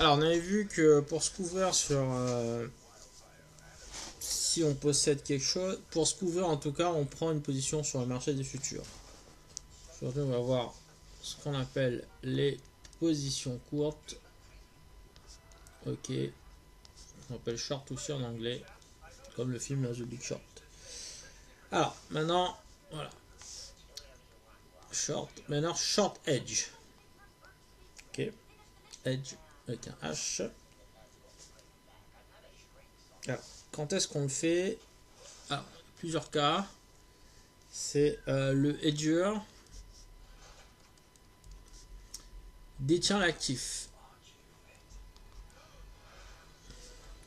Alors, on avait vu que pour se couvrir sur... si on possède quelque chose, pour se couvrir en tout cas, on prend une position sur le marché des futurs. Aujourd'hui, on va voir ce qu'on appelle les positions courtes. Ok. On appelle short aussi en anglais, comme le film The Big Short. Alors, maintenant, voilà. Short. Maintenant, short edge. Ok. Edge avec un H. Alors, quand est-ce qu'on le fait? Alors, plusieurs cas. C'est le hedger détient l'actif.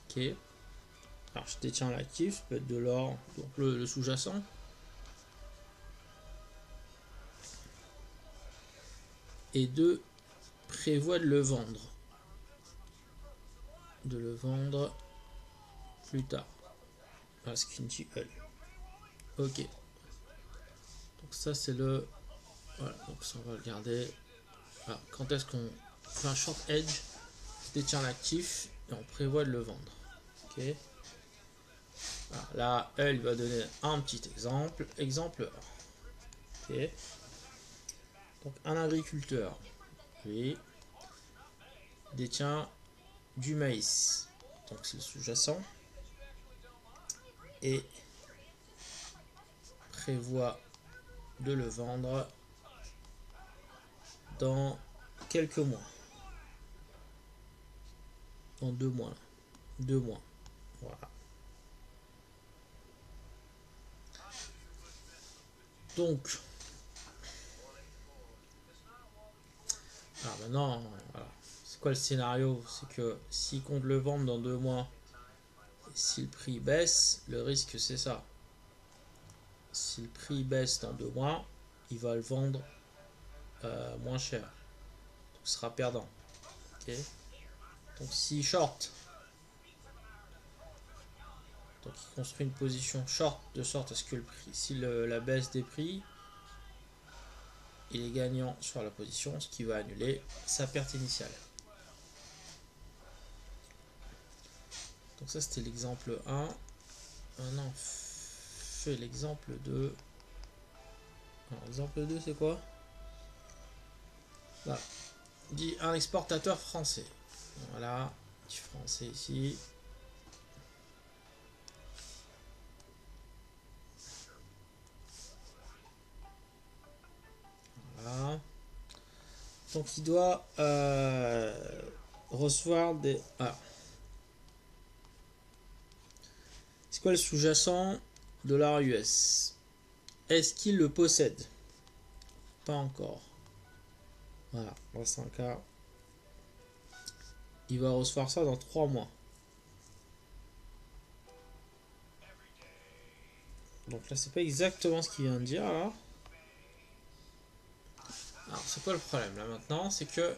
Ok. Alors, je détiens l'actif, ça peut être de l'or, donc le sous-jacent. Et deux, prévoit de le vendre. De le vendre plus tard. À Squinty Hull. Ok. Donc ça c'est le... Voilà, donc ça on va regarder. Alors, quand est-ce qu'on fait un short edge, détient l'actif et on prévoit de le vendre. Ok. Alors, là, Hull va donner un petit exemple. Exemple 1. Ok. Donc un agriculteur, lui, détient du maïs. Donc c'est le sous-jacent. Et prévoit de le vendre dans quelques mois. Dans 2 mois. 2 mois. Voilà. Donc, alors maintenant, voilà. C'est quoi le scénario? C'est que s'il compte le vendre dans 2 mois, et si le prix baisse, le risque c'est ça. Si le prix baisse dans 2 mois, il va le vendre moins cher. Donc il sera perdant. Okay. Donc s'il short, donc il construit une position short de sorte à ce que le prix, si la baisse des prix, il est gagnant sur la position, ce qui va annuler sa perte initiale. Donc ça c'était l'exemple 1. Maintenant on fait l'exemple 2. Alors l'exemple 2 c'est quoi? Voilà. Il dit un exportateur français. Voilà, petit français ici. Voilà. Donc il doit recevoir des... Alors, c'est quoi le sous-jacent dollar US? Est-ce qu'il le possède? Pas encore. Voilà, c'est un cas. Il va recevoir ça dans 3 mois. Donc là, c'est pas exactement ce qu'il vient de dire là. Alors, c'est quoi le problème là maintenant? C'est que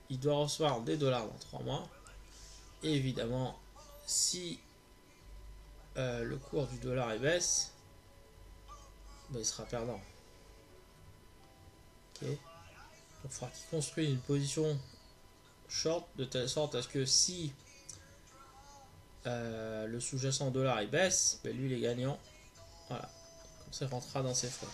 il doit recevoir des dollars dans 3 mois. Et évidemment, si le cours du dollar est baisse, ben, il sera perdant. Ok. Donc il faudra qu'il construise une position short de telle sorte à ce que si le sous-jacent dollar il baisse, ben lui il est gagnant. Voilà. Comme ça il rentrera dans ses frais.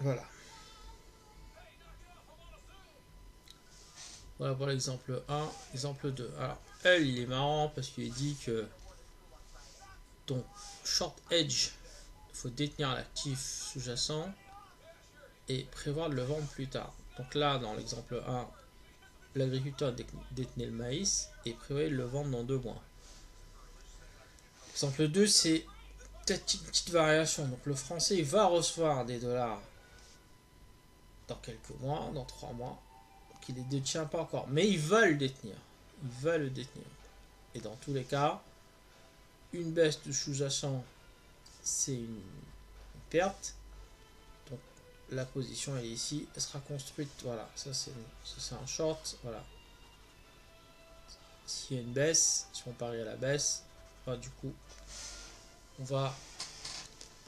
Voilà. Voilà pour l'exemple 1. Exemple 2. Alors, elle, il est marrant parce qu'il dit que ton short edge, il faut détenir l'actif sous-jacent et prévoir de le vendre plus tard. Donc là, dans l'exemple 1, l'agriculteur détenait le maïs et prévoyait de le vendre dans 2 mois. Exemple 2, c'est peut-être une petite variation. Donc le français va recevoir des dollars dans quelques mois, dans 3 mois. Donc il ne les détient pas encore. Mais il va le détenir. Il va le détenir. Et dans tous les cas, une baisse de sous-jacent, c'est une perte. Donc la position elle est ici, elle sera construite. Voilà, ça c'est un short. Voilà. S'il y a une baisse, si on parie à la baisse, bah, du coup, on va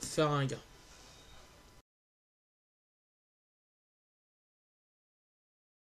faire un gain.